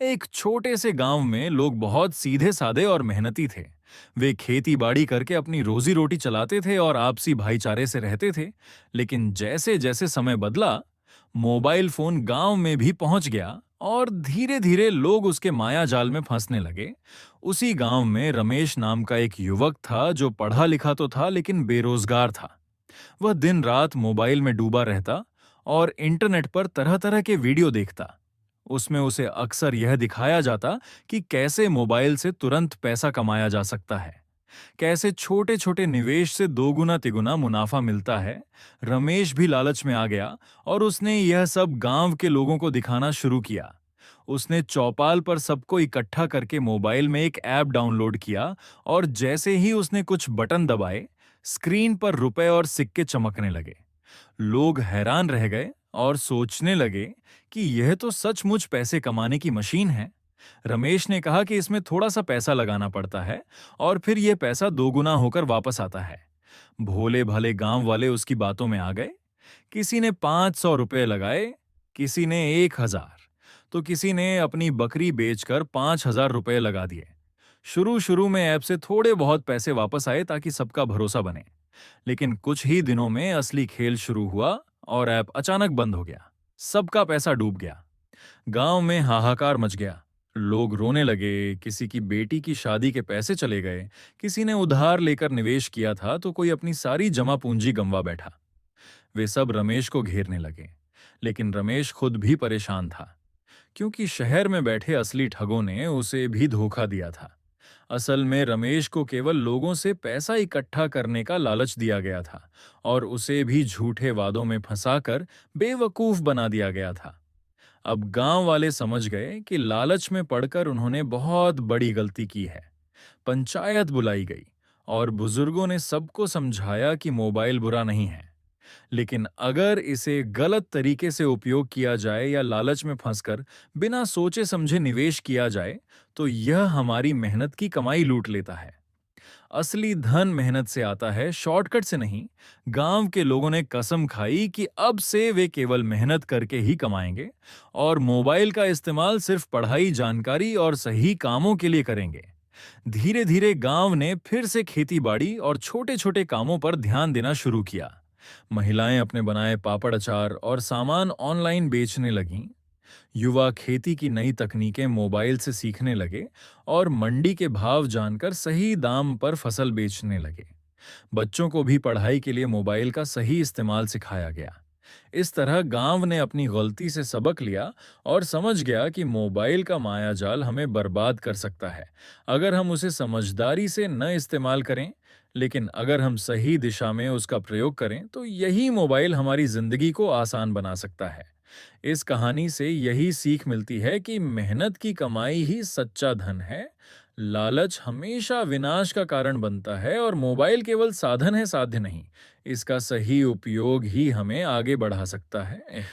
एक छोटे से गांव में लोग बहुत सीधे साधे और मेहनती थे। वे खेती बाड़ी करके अपनी रोजी रोटी चलाते थे और आपसी भाईचारे से रहते थे। लेकिन जैसे जैसे समय बदला, मोबाइल फोन गांव में भी पहुंच गया और धीरे धीरे लोग उसके माया जाल में फंसने लगे। उसी गांव में रमेश नाम का एक युवक था जो पढ़ा लिखा तो था लेकिन बेरोजगार था। वह दिन रात मोबाइल में डूबा रहता और इंटरनेट पर तरह तरह के वीडियो देखता। उसमें उसे अक्सर यह दिखाया जाता कि कैसे मोबाइल से तुरंत पैसा कमाया जा सकता है, कैसे छोटे छोटे निवेश से दोगुना तिगुना मुनाफा मिलता है। रमेश भी लालच में आ गया और उसने यह सब गांव के लोगों को दिखाना शुरू किया। उसने चौपाल पर सबको इकट्ठा करके मोबाइल में एक ऐप डाउनलोड किया और जैसे ही उसने कुछ बटन दबाए, स्क्रीन पर रुपए और सिक्के चमकने लगे। लोग हैरान रह गए और सोचने लगे कि यह तो सचमुच पैसे कमाने की मशीन है। रमेश ने कहा कि इसमें थोड़ा सा पैसा लगाना पड़ता है और फिर यह पैसा दोगुना होकर वापस आता है। भोले भाले गांव वाले उसकी बातों में आ गए। किसी ने 500 रुपए लगाए, किसी ने 1,000, तो किसी ने अपनी बकरी बेचकर 5,000 रुपए लगा दिए। शुरू शुरू में ऐप से थोड़े बहुत पैसे वापस आए ताकि सबका भरोसा बने। लेकिन कुछ ही दिनों में असली खेल शुरू हुआ और ऐप अचानक बंद हो गया। सबका पैसा डूब गया। गांव में हाहाकार मच गया। लोग रोने लगे, किसी की बेटी की शादी के पैसे चले गए, किसी ने उधार लेकर निवेश किया था तो कोई अपनी सारी जमा पूंजी गंवा बैठा। वे सब रमेश को घेरने लगे, लेकिन रमेश खुद भी परेशान था, क्योंकि शहर में बैठे असली ठगों ने उसे भी धोखा दिया था। असल में रमेश को केवल लोगों से पैसा इकट्ठा करने का लालच दिया गया था और उसे भी झूठे वादों में फंसाकर बेवकूफ बना दिया गया था। अब गांव वाले समझ गए कि लालच में पड़कर उन्होंने बहुत बड़ी गलती की है। पंचायत बुलाई गई और बुजुर्गों ने सबको समझाया कि मोबाइल बुरा नहीं है, लेकिन अगर इसे गलत तरीके से उपयोग किया जाए या लालच में फंसकर बिना सोचे समझे निवेश किया जाए, तो यह हमारी मेहनत की कमाई लूट लेता है। असली धन मेहनत से आता है, शॉर्टकट से नहीं। गांव के लोगों ने कसम खाई कि अब से वे केवल मेहनत करके ही कमाएंगे और मोबाइल का इस्तेमाल सिर्फ पढ़ाई, जानकारी और सही कामों के लिए करेंगे। धीरे धीरे गांव ने फिर से खेती बाड़ी और छोटे छोटे कामों पर ध्यान देना शुरू किया। महिलाएं अपने बनाए पापड़, अचार और सामान ऑनलाइन बेचने लगीं। युवा खेती की नई तकनीकें मोबाइल से सीखने लगे और मंडी के भाव जानकर सही दाम पर फसल बेचने लगे। बच्चों को भी पढ़ाई के लिए मोबाइल का सही इस्तेमाल सिखाया गया। इस तरह गांव ने अपनी गलती से सबक लिया और समझ गया कि मोबाइल का मायाजाल हमें बर्बाद कर सकता है अगर हम उसे समझदारी से न इस्तेमाल करें। लेकिन अगर हम सही दिशा में उसका प्रयोग करें तो यही मोबाइल हमारी जिंदगी को आसान बना सकता है। इस कहानी से यही सीख मिलती है कि मेहनत की कमाई ही सच्चा धन है। लालच हमेशा विनाश का कारण बनता है और मोबाइल केवल साधन है, साध्य नहीं। इसका सही उपयोग ही हमें आगे बढ़ा सकता है।